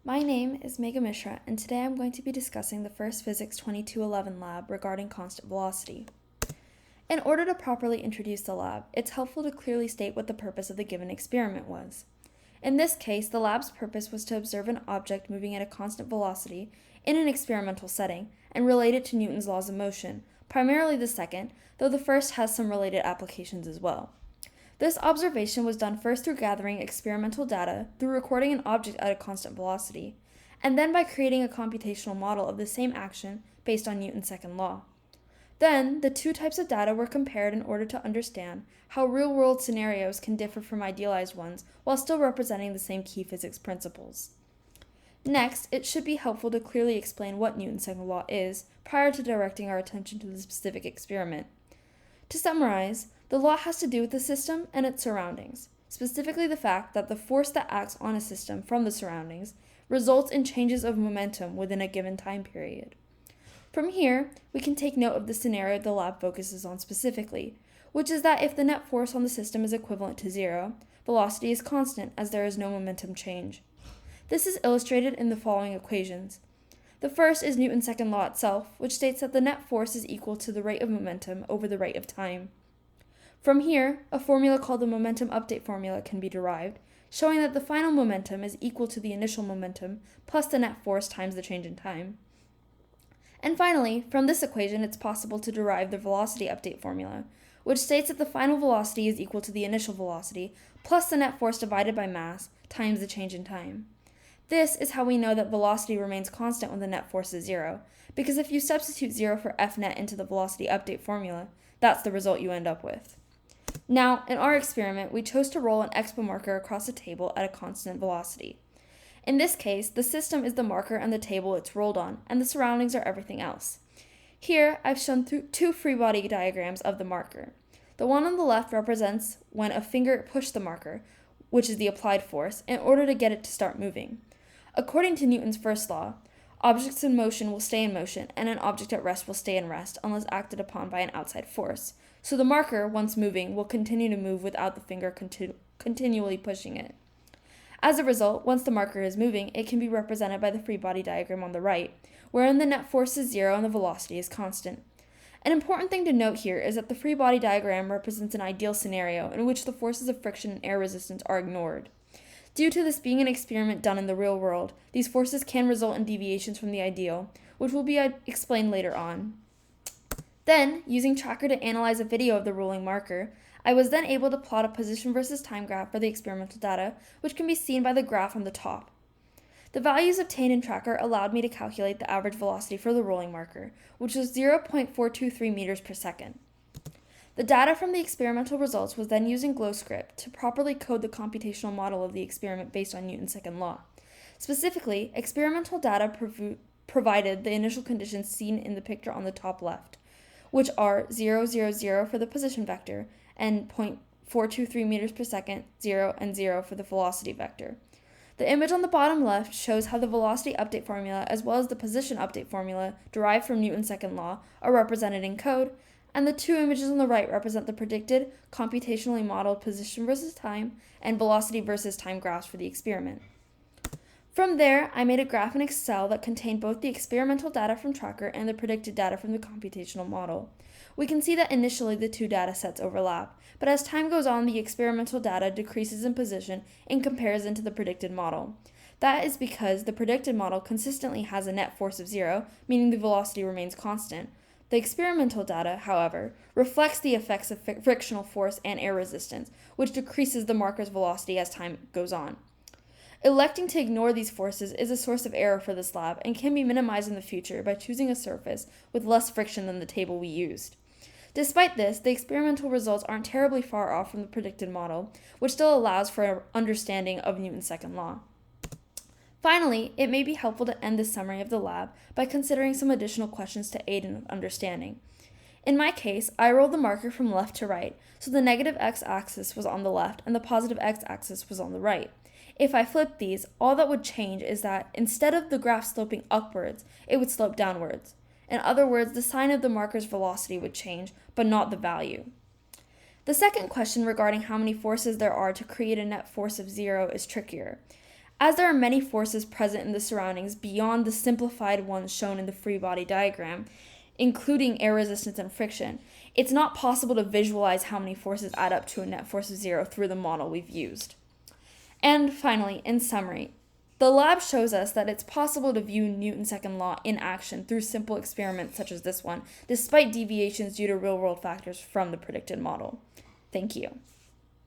My name is Megha Mishra, and today I'm going to be discussing the first Physics 2211 lab regarding constant velocity. In order to properly introduce the lab, it's helpful to clearly state what the purpose of the given experiment was. In this case, the lab's purpose was to observe an object moving at a constant velocity in an experimental setting and relate it to Newton's laws of motion, primarily the second, though the first has some related applications as well. This observation was done first through gathering experimental data, through recording an object at a constant velocity, and then by creating a computational model of the same action based on Newton's second law. Then, the two types of data were compared in order to understand how real-world scenarios can differ from idealized ones while still representing the same key physics principles. Next, it should be helpful to clearly explain what Newton's second law is prior to directing our attention to the specific experiment. To summarize, the law has to do with the system and its surroundings, specifically the fact that the force that acts on a system from the surroundings results in changes of momentum within a given time period. From here, we can take note of the scenario the lab focuses on specifically, which is that if the net force on the system is equivalent to zero, velocity is constant as there is no momentum change. This is illustrated in the following equations. The first is Newton's second law itself, which states that the net force is equal to the rate of momentum over the rate of time. From here, a formula called the momentum update formula can be derived, showing that the final momentum is equal to the initial momentum plus the net force times the change in time. And finally, from this equation, it's possible to derive the velocity update formula, which states that the final velocity is equal to the initial velocity plus the net force divided by mass times the change in time. This is how we know that velocity remains constant when the net force is zero, because if you substitute zero for F net into the velocity update formula, that's the result you end up with. Now, in our experiment, we chose to roll an expo marker across a table at a constant velocity. In this case, the system is the marker and the table it's rolled on, and the surroundings are everything else. Here, I've shown two free body diagrams of the marker. The one on the left represents when a finger pushed the marker, which is the applied force, in order to get it to start moving. According to Newton's first law, objects in motion will stay in motion, and an object at rest will stay in rest unless acted upon by an outside force. So the marker, once moving, will continue to move without the finger continually pushing it. As a result, once the marker is moving, it can be represented by the free body diagram on the right, wherein the net force is zero and the velocity is constant. An important thing to note here is that the free body diagram represents an ideal scenario in which the forces of friction and air resistance are ignored. Due to this being an experiment done in the real world, these forces can result in deviations from the ideal, which will be explained later on. Then, using Tracker to analyze a video of the rolling marker, I was then able to plot a position versus time graph for the experimental data, which can be seen by the graph on the top. The values obtained in Tracker allowed me to calculate the average velocity for the rolling marker, which was 0.423 meters per second. The data from the experimental results was then used in GlowScript to properly code the computational model of the experiment based on Newton's second law. Specifically, experimental data provided the initial conditions seen in the picture on the top left, which are 0, 0, 0 for the position vector, and 0.423 meters per second, 0, and 0 for the velocity vector. The image on the bottom left shows how the velocity update formula as well as the position update formula derived from Newton's second law are represented in code, and the two images on the right represent the predicted, computationally modeled position versus time and velocity versus time graphs for the experiment. From there, I made a graph in Excel that contained both the experimental data from Tracker and the predicted data from the computational model. We can see that initially the two data sets overlap, but as time goes on, the experimental data decreases in position in comparison to the predicted model. That is because the predicted model consistently has a net force of zero, meaning the velocity remains constant. The experimental data, however, reflects the effects of frictional force and air resistance, which decreases the marker's velocity as time goes on. Electing to ignore these forces is a source of error for this lab and can be minimized in the future by choosing a surface with less friction than the table we used. Despite this, the experimental results aren't terribly far off from the predicted model, which still allows for an understanding of Newton's second law. Finally, it may be helpful to end this summary of the lab by considering some additional questions to aid in understanding. In my case, I rolled the marker from left to right, so the negative x-axis was on the left and the positive x-axis was on the right. If I flipped these, all that would change is that instead of the graph sloping upwards, it would slope downwards. In other words, the sign of the marker's velocity would change, but not the value. The second question regarding how many forces there are to create a net force of zero is trickier. As there are many forces present in the surroundings beyond the simplified ones shown in the free body diagram, including air resistance and friction, it's not possible to visualize how many forces add up to a net force of 0 through the model we've used. And finally, in summary, the lab shows us that it's possible to view Newton's second law in action through simple experiments such as this one, despite deviations due to real-world factors from the predicted model. Thank you.